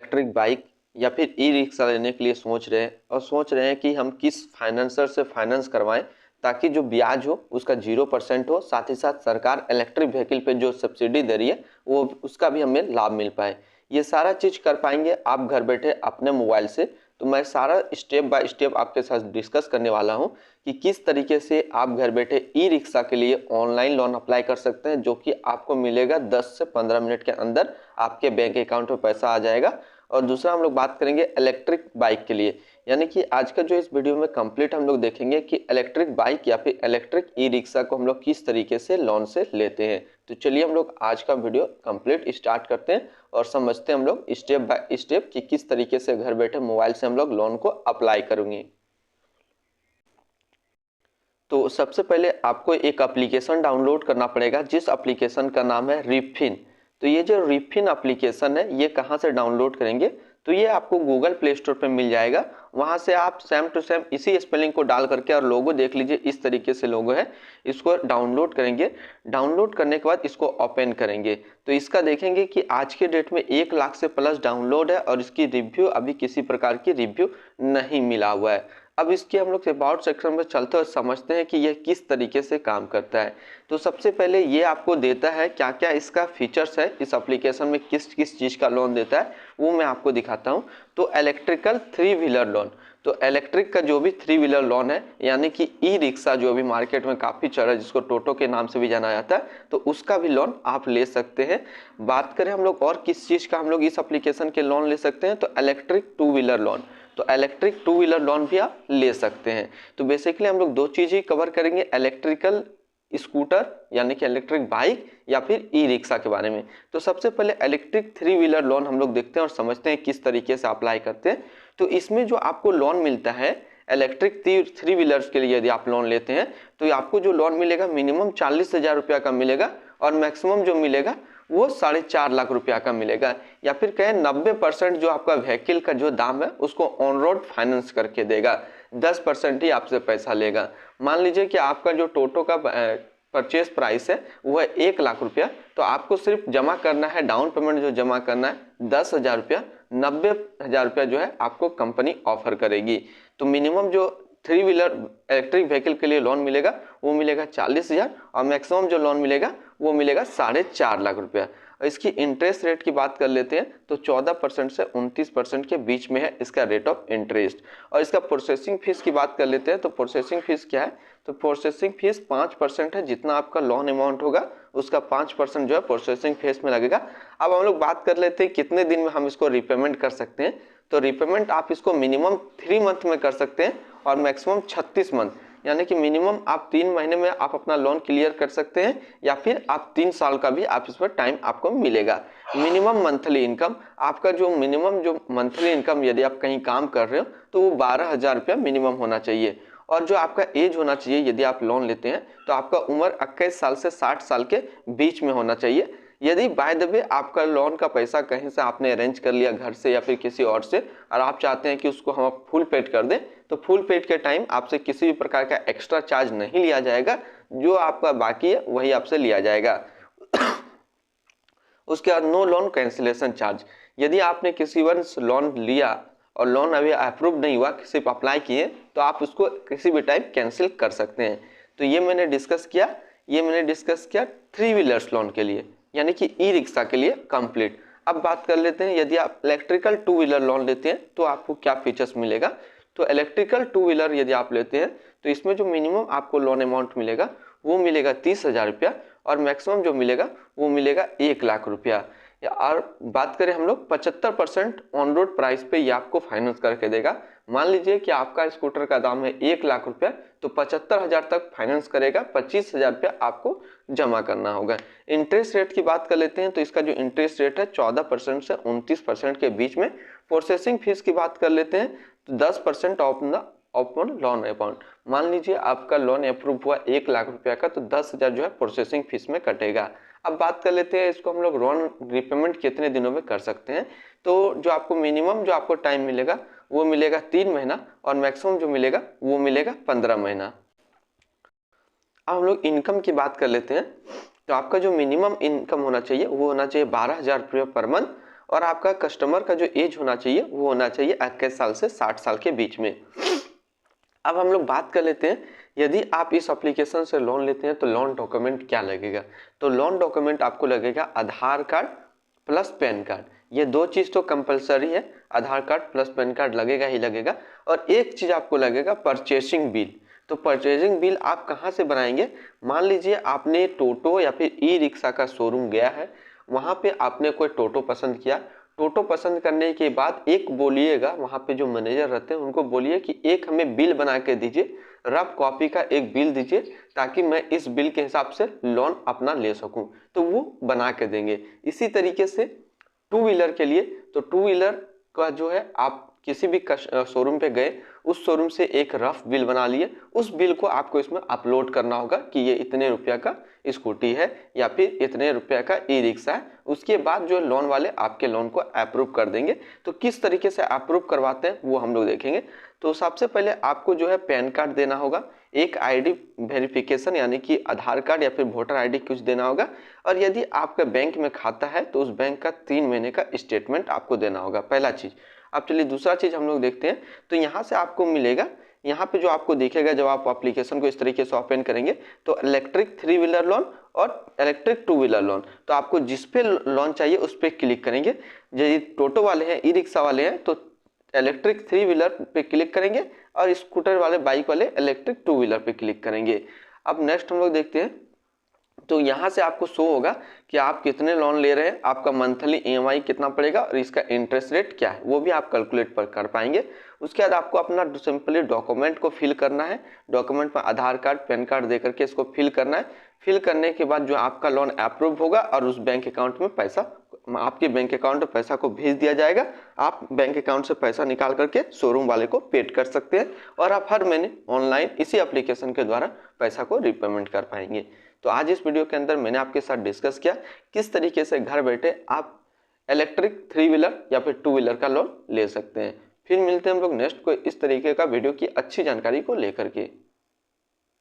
Electric bike या फिर e rickshaw लेने के लिए सोच रहे हैं और सोच रहे हैं कि हम किस फाइनेंसर से फाइनेंस करवाएं ताकि जो ब्याज हो उसका 0% हो, साथ ही साथ सरकार इलेक्ट्रिक व्हीकल पे जो सब्सिडी दे रही है वो उसका भी हमें लाभ मिल पाए। ये सारा चीज कर पाएंगे आप घर बैठे अपने मोबाइल से। तो मैं सारा स्टेप बाय स्टेप आपके साथ डिस्कस करने वाला हूँ कि किस तरीके से आप घर बैठे ई रिक्शा के लिए ऑनलाइन लोन अप्लाई कर सकते हैं, जो कि आपको मिलेगा 10 से 15 मिनट के अंदर आपके बैंक अकाउंट में पैसा आ जाएगा। और दूसरा हम लोग बात करेंगे इलेक्ट्रिक बाइक के लिए, यानी कि आज का जो इस वीडियो में कंप्लीट हम लोग देखेंगे कि इलेक्ट्रिक बाइक या फिर इलेक्ट्रिक ई रिक्शा को हम लोग किस तरीके से लोन से लेते हैं। तो चलिए हम लोग आज का वीडियो कंप्लीट स्टार्ट करते हैं और समझते हैं हम लोग स्टेप बाय स्टेप कि किस तरीके से घर बैठे मोबाइल से हम लोग लोन को अप्लाई करेंगे। तो सबसे पहले आपको एक एप्लीकेशन डाउनलोड करना पड़ेगा जिस एप्लीकेशन का नाम है रिफिन। तो ये जो रिफिन एप्लीकेशन है ये कहाँ से डाउनलोड करेंगे, तो ये आपको गूगल प्ले स्टोर पे मिल जाएगा। वहां से आप सेम टू सेम इसी स्पेलिंग को डाल करके और लोगो देख लीजिए, इस तरीके से लोगो है, इसको डाउनलोड करेंगे। डाउनलोड करने के बाद इसको ओपन करेंगे तो इसका देखेंगे कि आज के डेट में 1 लाख से प्लस डाउनलोड है और इसकी रिव्यू अभी किसी प्रकार की रिव्यू नहीं मिला हुआ है। अब इसके हम लोग अबाउट सेक्शन में चलते हुए समझते हैं कि यह किस तरीके से काम करता है। तो सबसे पहले ये आपको देता है क्या क्या इसका फीचर्स है, इस एप्लीकेशन में किस किस चीज़ का लोन देता है वो मैं आपको दिखाता हूँ। तो इलेक्ट्रिकल 3 व्हीलर लोन, तो इलेक्ट्रिक का जो भी 3 व्हीलर लोन है यानी कि ई रिक्शा जो अभी मार्केट में काफ़ी चल रहा है जिसको टोटो के नाम से भी जाना जाता है, तो उसका भी लोन आप ले सकते हैं। बात करें हम लोग और किस चीज़ का हम लोग इस एप्लीकेशन के लोन ले सकते हैं, तो इलेक्ट्रिक 2 व्हीलर लोन, तो इलेक्ट्रिक 2 व्हीलर लोन भी आप ले सकते हैं। तो बेसिकली हम लोग दो चीज़ ही कवर करेंगे, इलेक्ट्रिकल स्कूटर यानी कि इलेक्ट्रिक बाइक या फिर ई रिक्शा के बारे में। तो सबसे पहले इलेक्ट्रिक 3 व्हीलर लोन हम लोग देखते हैं और समझते हैं किस तरीके से अप्लाई करते हैं। तो इसमें जो आपको लोन मिलता है इलेक्ट्रिक 3 व्हीलर्स के लिए यदि आप लोन लेते हैं तो आपको जो लोन मिलेगा मिनिमम 40,000 रुपया का मिलेगा और मैक्सिमम जो मिलेगा वो 4.5 लाख रुपया का मिलेगा, या फिर कहें 90% जो आपका व्हीकल का जो दाम है उसको ऑन रोड फाइनेंस करके देगा, 10% ही आपसे पैसा लेगा। मान लीजिए कि आपका जो टोटो का परचेज प्राइस है वो है 1 लाख रुपया, तो आपको सिर्फ जमा करना है, डाउन पेमेंट जो जमा करना है 10,000 रुपया, 90,000 रुपया जो है आपको कंपनी ऑफर करेगी। तो मिनिमम जो 3 व्हीलर इलेक्ट्रिक व्हीकल के लिए लोन मिलेगा वो मिलेगा 40,000 और मैक्सिमम जो लोन मिलेगा वो मिलेगा 4.5 लाख रुपया। इसकी इंटरेस्ट रेट की बात कर लेते हैं तो 14% से 29% के बीच में है इसका रेट ऑफ इंटरेस्ट। और इसका प्रोसेसिंग फीस की बात कर लेते हैं तो प्रोसेसिंग फीस क्या है, तो प्रोसेसिंग फीस 5% है, जितना आपका लोन अमाउंट होगा उसका 5% जो है प्रोसेसिंग फीस में लगेगा। अब हम लोग बात कर लेते हैं कितने दिन में हम इसको रिपेमेंट कर सकते हैं, तो रिपेमेंट आप इसको मिनिमम 3 मंथ में कर सकते हैं और मैक्सिमम 36 मंथ, यानी कि मिनिमम आप 3 महीने में आप अपना लोन क्लियर कर सकते हैं या फिर आप 3 साल का भी आप इस पर टाइम आपको मिलेगा। मिनिमम मंथली इनकम आपका जो मिनिमम जो मंथली इनकम यदि आप कहीं काम कर रहे हो तो वो 12,000 रुपया मिनिमम होना चाहिए। और जो आपका एज होना चाहिए यदि आप लोन लेते हैं तो आपका उम्र 21 साल से 60 साल के बीच में होना चाहिए। यदि बाय द वे आपका लोन का पैसा कहीं से आपने अरेंज कर लिया घर से या फिर किसी और से और आप चाहते हैं कि उसको हम फुल पेड कर दें, तो फुल पेड के टाइम आपसे किसी भी प्रकार का एक्स्ट्रा चार्ज नहीं लिया जाएगा, जो आपका बाकी है वही आपसे लिया जाएगा। उसके बाद नो लोन कैंसिलेशन चार्ज, यदि आपने किसी वर्ष लोन लिया और लोन अभी अप्रूव नहीं हुआ, सिर्फ अप्लाई किए, तो आप उसको किसी भी टाइम कैंसिल कर सकते हैं। तो ये मैंने डिस्कस किया 3 व्हीलर्स लोन के लिए यानी कि ई रिक्शा के लिए कंप्लीट। अब बात कर लेते हैं यदि आप इलेक्ट्रिकल 2 व्हीलर लोन लेते हैं तो आपको क्या फीचर्स मिलेगा। तो इलेक्ट्रिकल 2 व्हीलर यदि आप लेते हैं तो इसमें जो मिनिमम आपको लोन अमाउंट मिलेगा वो मिलेगा 30,000 रुपया और मैक्सिमम जो मिलेगा वो मिलेगा 1 लाख रुपया। और बात करें हम लोग 75% ऑन रोड प्राइस पे ये आपको फाइनेंस करके देगा। मान लीजिए कि आपका स्कूटर का दाम है 1 लाख रुपया, तो 75,000 तक फाइनेंस करेगा, 25,000 रुपया आपको जमा करना होगा। इंटरेस्ट रेट की बात कर लेते हैं तो इसका जो इंटरेस्ट रेट है 14% से 29% के बीच में। प्रोसेसिंग फीस की बात कर लेते हैं तो 10% ऑन लोन अमाउंट। मान लीजिए आपका लोन अप्रूव हुआ 1 लाख रुपया का, तो 10,000 जो है प्रोसेसिंग फीस में कटेगा। अब बात कर लेते हैं इसको हम लोग लोन रिपेमेंट कितने दिनों में कर सकते हैं। तो जो आपको मिनिमम जो आपको टाइम मिलेगा वो मिलेगा 3 महीना और मैक्सिमम जो मिलेगा वो मिलेगा 15 महीना। अब हम लोग इनकम की बात कर लेते हैं तो आपका जो मिनिमम इनकम होना चाहिए वो होना चाहिए 12,000 रुपये पर मंथ और आपका कस्टमर का जो एज होना चाहिए वो होना चाहिए 21 साल से 60 साल के बीच में। अब हम लोग बात कर लेते हैं, यदि आप इस एप्लीकेशन से लोन लेते हैं तो लोन डॉक्यूमेंट क्या लगेगा। तो लोन डॉक्यूमेंट आपको लगेगा आधार कार्ड प्लस पैन कार्ड, ये दो चीज़ तो कंपलसरी है, आधार कार्ड प्लस पैन कार्ड लगेगा ही लगेगा। और एक चीज़ आपको लगेगा परचेसिंग बिल। तो परचेजिंग बिल आप कहाँ से बनाएंगे, मान लीजिए आपने टोटो या फिर ई रिक्शा का शोरूम गया है, वहाँ पे आपने कोई टोटो पसंद किया, टोटो पसंद करने के बाद एक बोलिएगा, वहाँ पे जो मैनेजर रहते हैं उनको बोलिए कि एक हमें बिल बना के दीजिए, रफ कॉपी का एक बिल दीजिए ताकि मैं इस बिल के हिसाब से लोन अपना ले सकूं, तो वो बना के देंगे। इसी तरीके से टू व्हीलर के लिए, तो टू व्हीलर का जो है आप किसी भी शोरूम पे गए, उस शोरूम से एक रफ बिल बना लिए, उस बिल को आपको इसमें अपलोड करना होगा कि ये इतने रुपया का स्कूटी है या फिर इतने रुपया का ई रिक्शा है। उसके बाद जो लोन वाले आपके लोन को अप्रूव कर देंगे। तो किस तरीके से अप्रूव करवाते हैं वो हम लोग देखेंगे। तो सबसे पहले आपको जो है पैन कार्ड देना होगा, एक आईडी वेरिफिकेशन यानी कि आधार कार्ड या फिर वोटर आईडी कुछ देना होगा, और यदि आपका बैंक में खाता है तो उस बैंक का 3 महीने का स्टेटमेंट आपको देना होगा, पहला चीज़। अब चलिए दूसरा चीज़ हम लोग देखते हैं। तो यहाँ से आपको मिलेगा, यहाँ पे जो आपको दिखेगा जब आप एप्लीकेशन को इस तरीके से ओपन करेंगे, तो इलेक्ट्रिक 3 व्हीलर लोन और इलेक्ट्रिक 2 व्हीलर लोन, तो आपको जिस पे लोन चाहिए उस पर क्लिक करेंगे। यदि टोटो वाले हैं, ई रिक्शा वाले हैं तो इलेक्ट्रिक 3 व्हीलर पे क्लिक करेंगे, और स्कूटर वाले बाइक वाले इलेक्ट्रिक 2 व्हीलर पे क्लिक करेंगे। अब नेक्स्ट हम लोग देखते हैं। तो यहाँ से आपको शो होगा कि आप कितने लोन ले रहे हैं, आपका मंथली ईएमआई कितना पड़ेगा और इसका इंटरेस्ट रेट क्या है, वो भी आप कैलकुलेट कर पाएंगे। उसके बाद आपको अपना सिंपली डॉक्यूमेंट को फिल करना है। डॉक्यूमेंट में आधार कार्ड पैन कार्ड दे करके इसको फिल करना है। फिल करने के बाद जो आपका लोन अप्रूव होगा और उस बैंक अकाउंट में पैसा, आपके बैंक अकाउंट में पैसा को भेज दिया जाएगा। आप बैंक अकाउंट से पैसा निकाल करके शोरूम वाले को पेड कर सकते हैं, और आप हर महीने ऑनलाइन इसी एप्लीकेशन के द्वारा पैसा को रीपेमेंट कर पाएंगे। तो आज इस वीडियो के अंदर मैंने आपके साथ डिस्कस किया किस तरीके से घर बैठे आप इलेक्ट्रिक 3 व्हीलर या फिर 2 व्हीलर का लोन ले सकते हैं। फिर मिलते हैं हम लोग नेक्स्ट कोई इस तरीके का वीडियो की अच्छी जानकारी को लेकर के।